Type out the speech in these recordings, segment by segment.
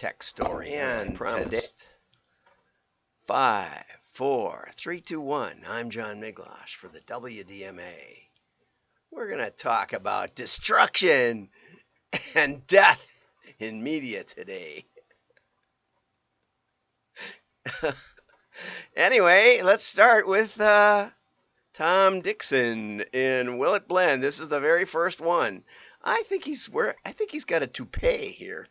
tech story. And promised. today, 5, 4, 3, 2, 1. I'm John Miglosh for the WDMA. We're going to talk about destruction and death in media today. Anyway, let's start with Tom Dixon in Will It Blend. This is the very first one. I think he's got a toupee here.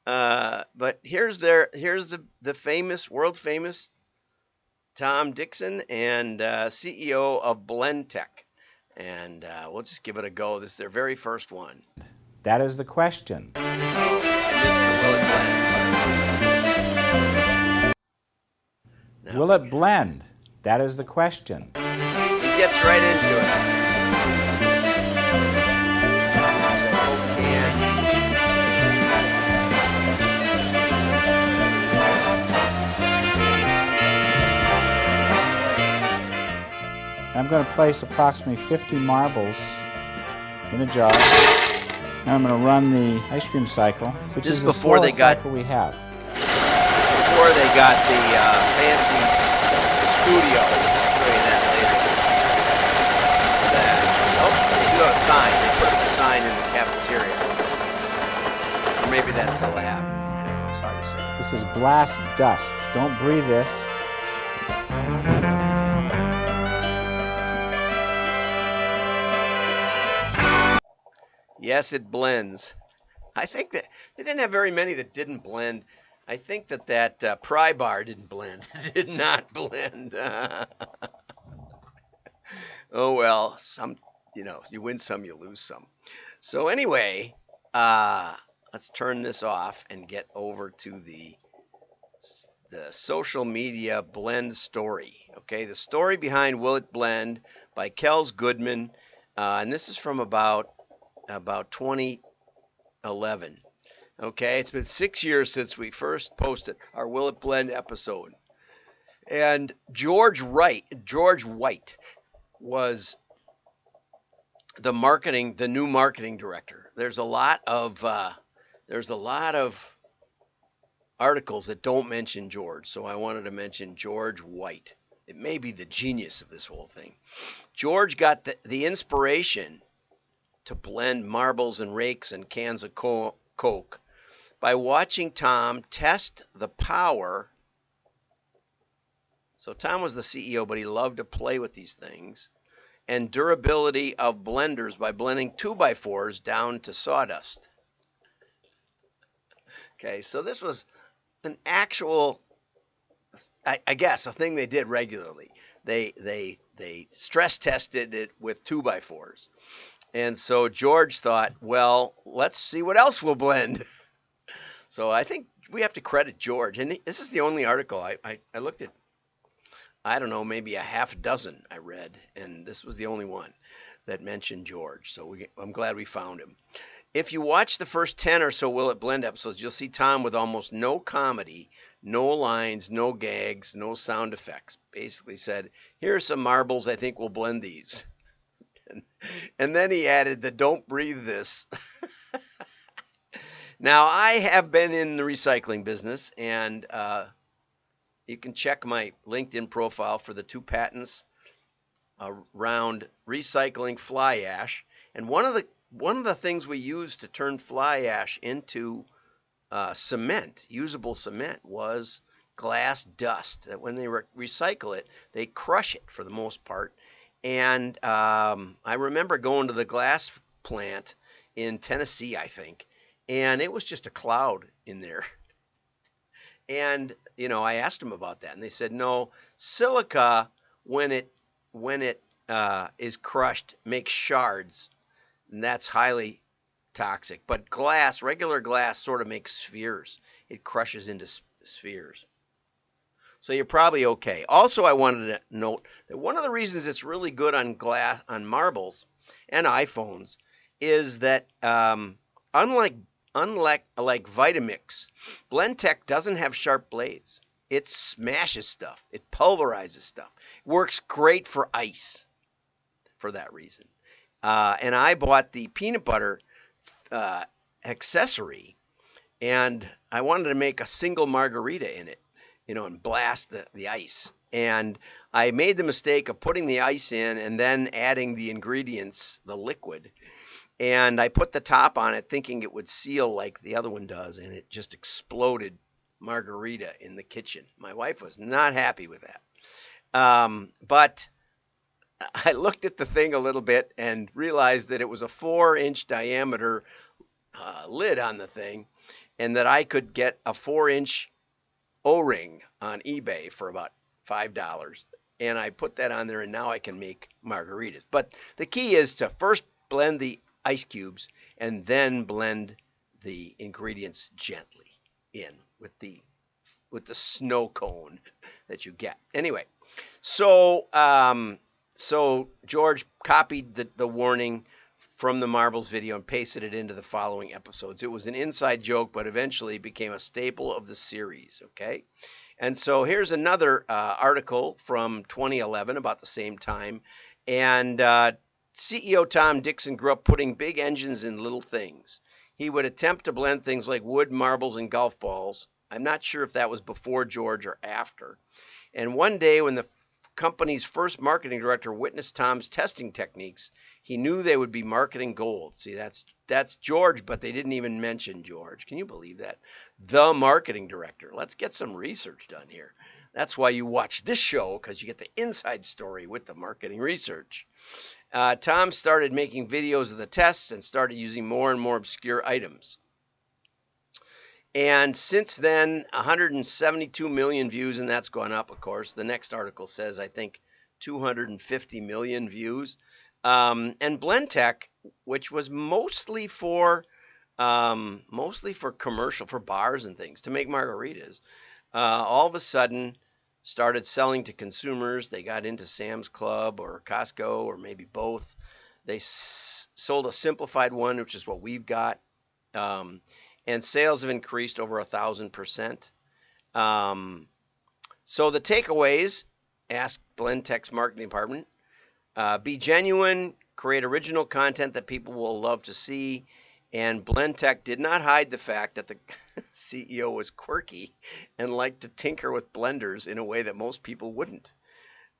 But here's the famous, world famous Tom Dixon and CEO of Blend Tech. And we'll just give it a go. This is their very first one. That is the question. Oh, I missed the Will It Blend. No. Will it blend? That is the question. He gets right into it. I'm going to place approximately 50 marbles in a jar. And I'm going to run the ice cream cycle, which is the slowest cycle we have. Before they got the fancy studio. I'll show you that later. They do have a sign. They put up a sign in the cafeteria. Or maybe that's the lab. I don't know. It's hard to say. This is glass dust. Don't breathe this. Yes, it blends. I think that they didn't have very many that didn't blend. I think that pry bar didn't blend. It did not blend. Oh well, you win some, you lose some. So anyway, let's turn this off and get over to the social media blend story. Okay, the story behind Will It Blend by Kels Goodman, and this is from about 2011. Okay, it's been 6 years since we first posted our Will It Blend episode. And George White was the new marketing director. There's a lot of articles that don't mention George, so I wanted to mention George White. It may be the genius of this whole thing. George got the inspiration to blend marbles and rakes and cans of Coke by watching Tom test the power. So Tom was the CEO, but he loved to play with these things. And durability of blenders by blending 2x4s down to sawdust. Okay, so this was an actual, I guess, a thing they did regularly. They stress tested it with 2x4s. And so George thought, well, let's see what else will blend. So I think we have to credit George. And this is the only article I looked at. I don't know, maybe a half dozen I read. And this was the only one that mentioned George. So I'm glad we found him. If you watch the first 10 or so Will It Blend episodes, you'll see Tom with almost no comedy, no lines, no gags, no sound effects. Basically said, here are some marbles. I think we'll blend these. And then he added the don't breathe this. Now, I have been in the recycling business, and you can check my LinkedIn profile for the 2 patents around recycling fly ash. And one of the things we used to turn fly ash into cement, usable cement, was glass dust. That when they recycle it, they crush it for the most part. And I remember going to the glass plant in Tennessee, I think, and it was just a cloud in there. And I asked them about that, and they said no. Silica, when it is crushed, makes shards, and that's highly toxic. But glass, regular glass, sort of makes spheres. It crushes into spheres. So you're probably okay. Also, I wanted to note that one of the reasons it's really good on marbles and iPhones is that unlike Vitamix, Blendtec doesn't have sharp blades. It smashes stuff. It pulverizes stuff. It works great for ice for that reason. And I bought the peanut butter accessory, and I wanted to make a single margarita in it, and blast the ice. And I made the mistake of putting the ice in and then adding the ingredients, the liquid. And I put the top on it thinking it would seal like the other one does, and it just exploded margarita in the kitchen. My wife was not happy with that. But I looked at the thing a little bit and realized that it was a 4-inch diameter lid on the thing, and that I could get a 4-inch O-ring on eBay for about $5. And I put that on there, and now I can make margaritas. But the key is to first blend the ice cubes and then blend the ingredients gently in with the snow cone that you get. Anyway, so George copied the warning from the marbles video and pasted it into the following episodes. It was an inside joke, but eventually became a staple of the series, okay? And so here's another article from 2011 about the same time. And CEO Tom Dixon grew up putting big engines in little things. He would attempt to blend things like wood, marbles, and golf balls. I'm not sure if that was before George or after. And one day when the company's first marketing director witnessed Tom's testing techniques, he knew they would be marketing gold. See, that's George, but they didn't even mention George. Can you believe that? The marketing director. Let's get some research done here. That's why you watch this show, because you get the inside story with the marketing research. Tom started making videos of the tests and started using more and more obscure items. And since then, 172 million views, and that's gone up, of course. The next article says, I think, 250 million views. And BlendTech, which was mostly for commercial, for bars and things, to make margaritas, all of a sudden started selling to consumers. They got into Sam's Club or Costco or maybe both. They sold a simplified one, which is what we've got. And sales have increased over 1,000%. So the takeaways, asked BlendTech's marketing department, be genuine, create original content that people will love to see. And BlendTech did not hide the fact that the CEO was quirky and liked to tinker with blenders in a way that most people wouldn't.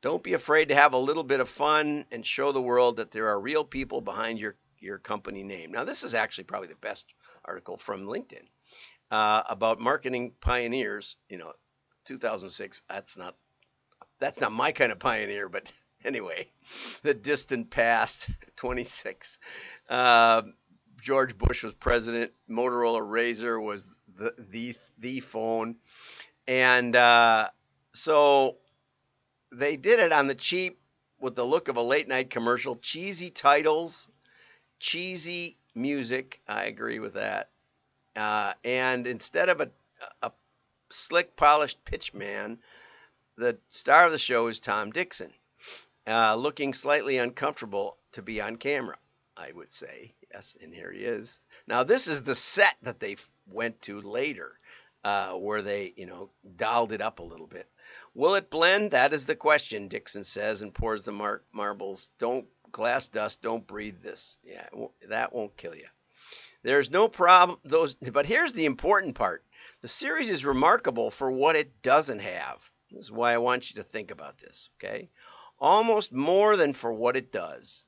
Don't be afraid to have a little bit of fun and show the world that there are real people behind your company name. Now, this is actually probably the best article from LinkedIn about marketing pioneers. 2006. That's not my kind of pioneer, but anyway, the distant past. 26. George Bush was president. Motorola Razr was the phone, and so they did it on the cheap with the look of a late night commercial. Cheesy titles, cheesy music. I agree with that. And instead of a slick, polished pitch man, the star of the show is Tom Dixon, looking slightly uncomfortable to be on camera, I would say. Yes, and here he is. Now, this is the set that they went to later, where they, dolled it up a little bit. Will it blend? That is the question, Dixon says, and pours the marbles. Glass dust, don't breathe this. Yeah, that won't kill you. There's no problem. But here's the important part. The series is remarkable for what it doesn't have. This is why I want you to think about this, okay? Almost more than for what it does.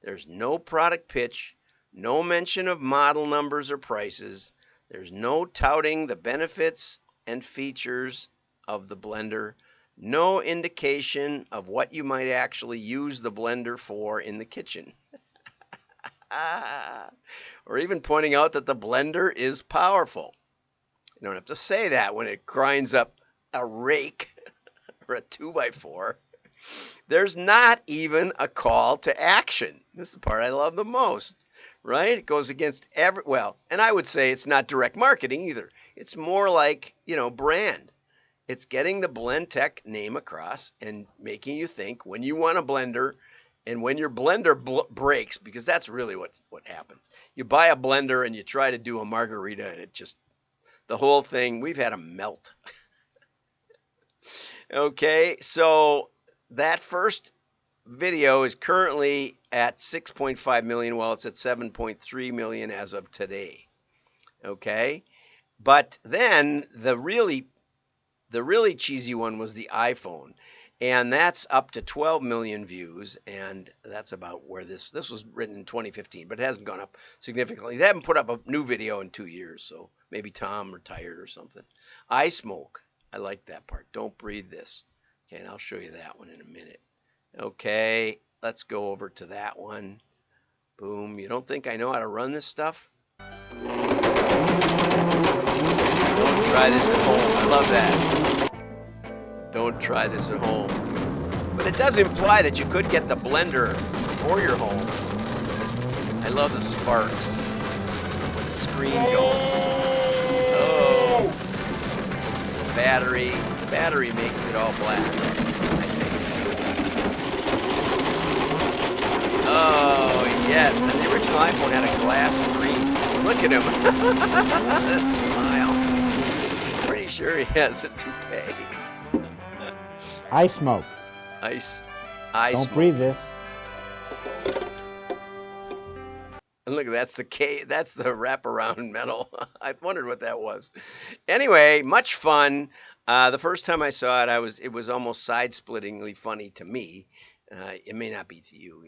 There's no product pitch, no mention of model numbers or prices. There's no touting the benefits and features of the blender. No indication of what you might actually use the blender for in the kitchen. Or even pointing out that the blender is powerful. You don't have to say that when it grinds up a rake or a 2x4. There's not even a call to action. This is the part I love the most, right? It goes against and I would say it's not direct marketing either. It's more like, brand. It's getting the BlendTech name across and making you think when you want a blender and when your blender breaks, because that's really what happens. You buy a blender and you try to do a margarita and the whole thing, we've had a melt. Okay, so that first video is currently at 6.5 million, while it's at 7.3 million as of today. Okay, But then the really cheesy one was the iPhone, and that's up to 12 million views, and that's about where this was written in 2015, but it hasn't gone up significantly. They haven't put up a new video in 2 years, so maybe Tom retired or something. I smoke. I like that part. Don't breathe this. Okay, and I'll show you that one in a minute. Okay, let's go over to that one. Boom. You don't think I know how to run this stuff? Don't try this at home. I love that. Don't try this at home. But it does imply that you could get the blender for your home. I love the sparks when the screen goes. Oh, the battery makes it all black, I think. Oh, yes, and the original iPhone had a glass screen. Look at him. That smile. Pretty sure he has a toupee. I smoke. I Don't smoke. breathe this. And look, that's the wraparound metal. I wondered what that was. Anyway, much fun. The first time I saw it, it was almost side-splittingly funny to me. It may not be to you,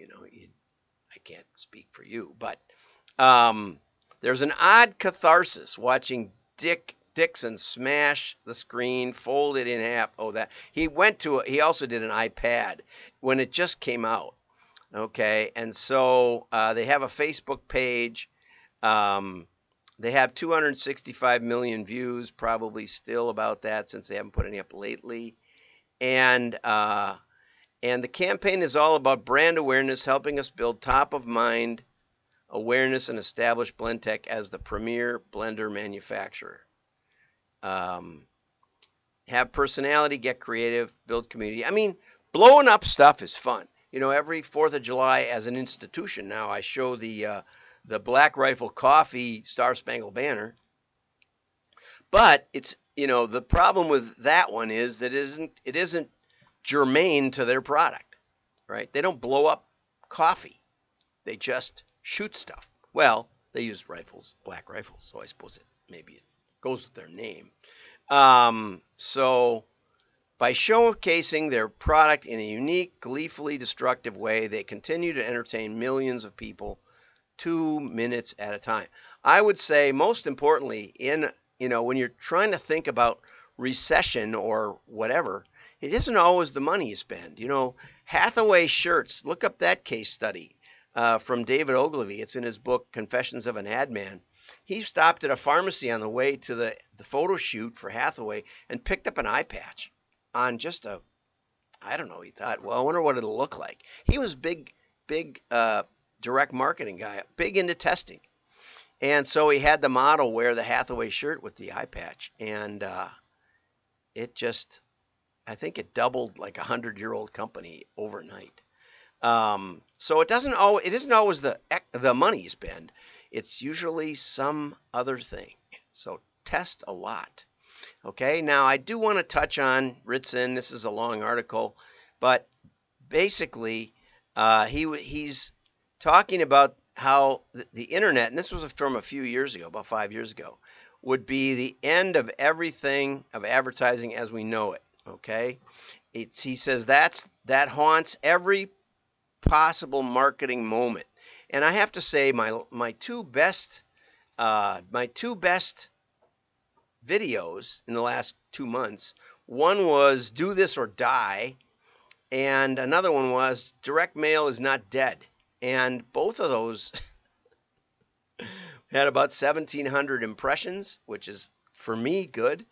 I can't speak for you, but there's an odd catharsis watching Dixon smash the screen, fold it in half. Oh, that he also did an iPad when it just came out. Okay, and so they have a Facebook page. They have 265 million views, probably still about that since they haven't put any up lately. And the campaign is all about brand awareness, helping us build top-of-mind awareness and establish Blendtec as the premier blender manufacturer. Have personality, get creative, build community. I mean, blowing up stuff is fun. Every 4th of July as an institution now, I show the Black Rifle Coffee Star Spangled Banner. But it's, the problem with that one is that it isn't germane to their product, right? They don't blow up coffee. They just shoot stuff. Well, they use rifles, black rifles, so I suppose maybe it goes with their name. So by showcasing their product in a unique, gleefully destructive way, they continue to entertain millions of people 2 minutes at a time. I would say, most importantly, when you're trying to think about recession or whatever, it isn't always the money you spend. Hathaway shirts, look up that case study from David Ogilvy. It's in his book, Confessions of an Ad Man. He stopped at a pharmacy on the way to the photo shoot for Hathaway and picked up an eye patch on just I don't know, he thought, well, I wonder what it'll look like. He was big direct marketing guy, big into testing. And so he had the model wear the Hathaway shirt with the eye patch. And it just, I think it doubled like a 100-year-old company overnight. So it isn't always the money you spend. It's usually some other thing. So test a lot. Okay, now I do want to touch on Ritson. This is a long article, but basically he's talking about how the internet, and this was from a few years ago, about 5 years ago, would be the end of everything of advertising as we know it. Okay, he says that haunts every possible marketing moment. And I have to say, my two best videos in the last 2 months. One was Do This or Die, and another one was Direct Mail is Not Dead. And both of those had about 1,700 impressions, which is, for me, good.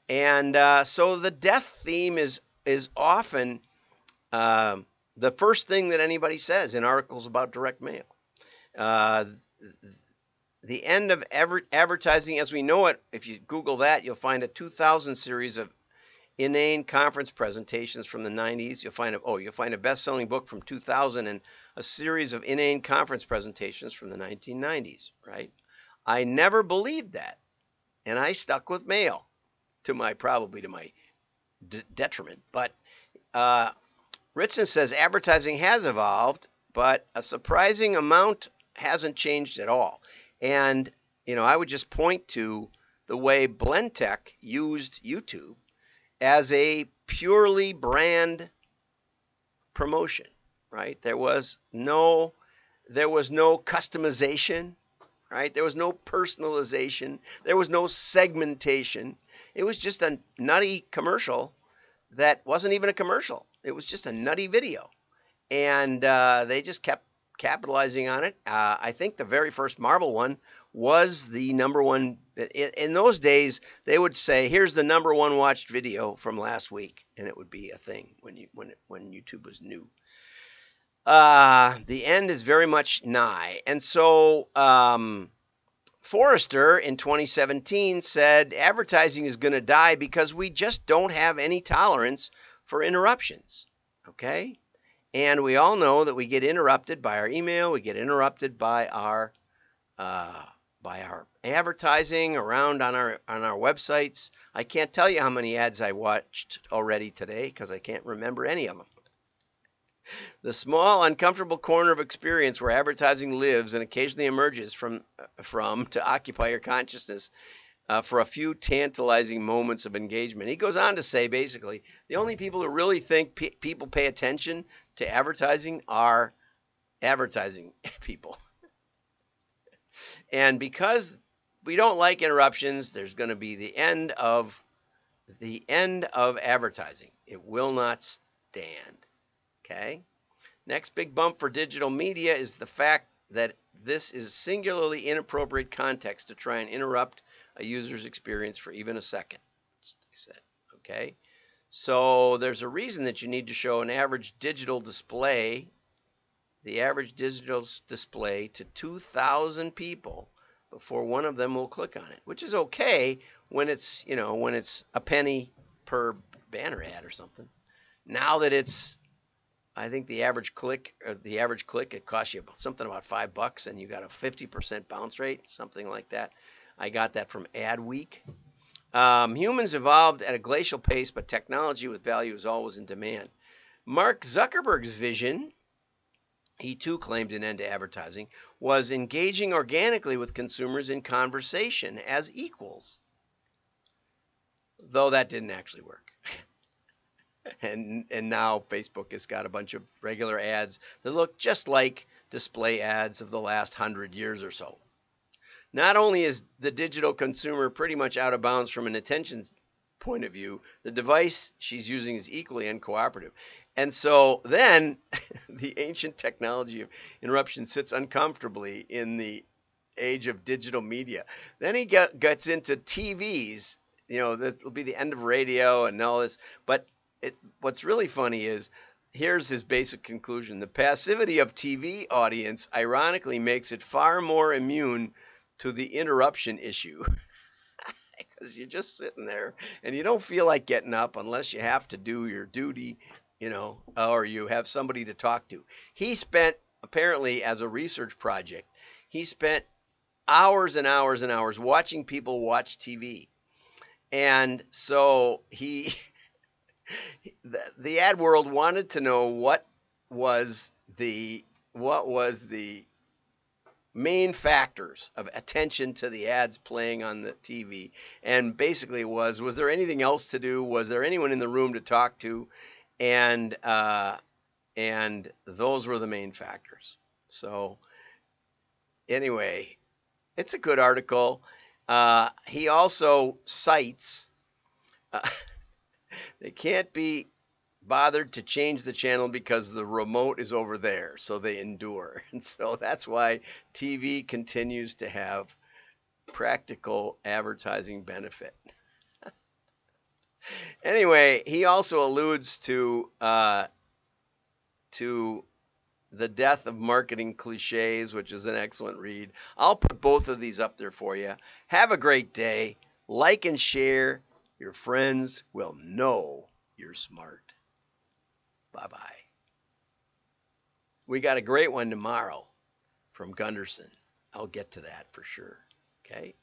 And so the death theme is often the first thing that anybody says in articles about direct mail. The end of advertising as we know it, if you Google that, you'll find a 2000 series of inane conference presentations from the 90s. You'll find a best-selling book from 2000 and a series of inane conference presentations from the 1990s, right? I never believed that, and I stuck with mail probably to my detriment. But Ritson says advertising has evolved, but a surprising amount hasn't changed at all. And, I would just point to the way Blendtec used YouTube as a purely brand promotion, right? There was no customization, right? There was no personalization. There was no segmentation. It was just a nutty commercial that wasn't even a commercial. It was just a nutty video. And they just kept capitalizing on it. I think the very first marble one was the number one. In those days, they would say, "Here's the number one watched video from last week," and it would be a thing when YouTube was new. The end is very much nigh, and so Forrester in 2017 said advertising is going to die because we just don't have any tolerance for interruptions. Okay. And we all know that we get interrupted by our email, we get interrupted by our advertising around on our websites. I can't tell you how many ads I watched already today because I can't remember any of them. The small, uncomfortable corner of experience where advertising lives and occasionally emerges from to occupy your consciousness for a few tantalizing moments of engagement. He goes on to say, basically, the only people who really think people pay attention to advertising are advertising people. And because we don't like interruptions, there's going to be the end of advertising. It will not stand. Okay? Next big bump for digital media is the fact that this is singularly inappropriate context to try and interrupt a user's experience for even a second, they said. Okay? So there's a reason that you need to show an average digital display, the average digital display to 2,000 people before one of them will click on it, which is okay when it's, when it's a penny per banner ad or something. Now that it's, I think the average click, it costs you something about $5 and you got a 50% bounce rate, something like that. I got that from Adweek. Humans evolved at a glacial pace, but technology with value is always in demand. Mark Zuckerberg's vision, he too claimed an end to advertising, was engaging organically with consumers in conversation as equals. Though that didn't actually work. And now Facebook has got a bunch of regular ads that look just like display ads of the last 100 years or so. Not only is the digital consumer pretty much out of bounds from an attention point of view, the device she's using is equally uncooperative. And so then the ancient technology of interruption sits uncomfortably in the age of digital media. Then he gets into TVs, that will be the end of radio and all this. But what's really funny is, here's his basic conclusion. The passivity of TV audience ironically makes it far more immune to the interruption issue. Because you're just sitting there and you don't feel like getting up unless you have to do your duty, or you have somebody to talk to. He spent, apparently as a research project, he spent hours and hours and hours watching people watch TV. And so the ad world wanted to know what was the main factors of attention to the ads playing on the TV, and basically was there anything else to do? Was there anyone in the room to talk to? And those were the main factors. So anyway, it's a good article. He also cites they can't be bothered to change the channel because the remote is over there, so they endure. And so that's why TV continues to have practical advertising benefit. Anyway, he also alludes to the death of marketing cliches, which is an excellent read. I'll put both of these up there for you. Have a great day. Like and share. Your friends will know you're smart. Bye-bye. We got a great one tomorrow from Gunderson. I'll get to that for sure. Okay?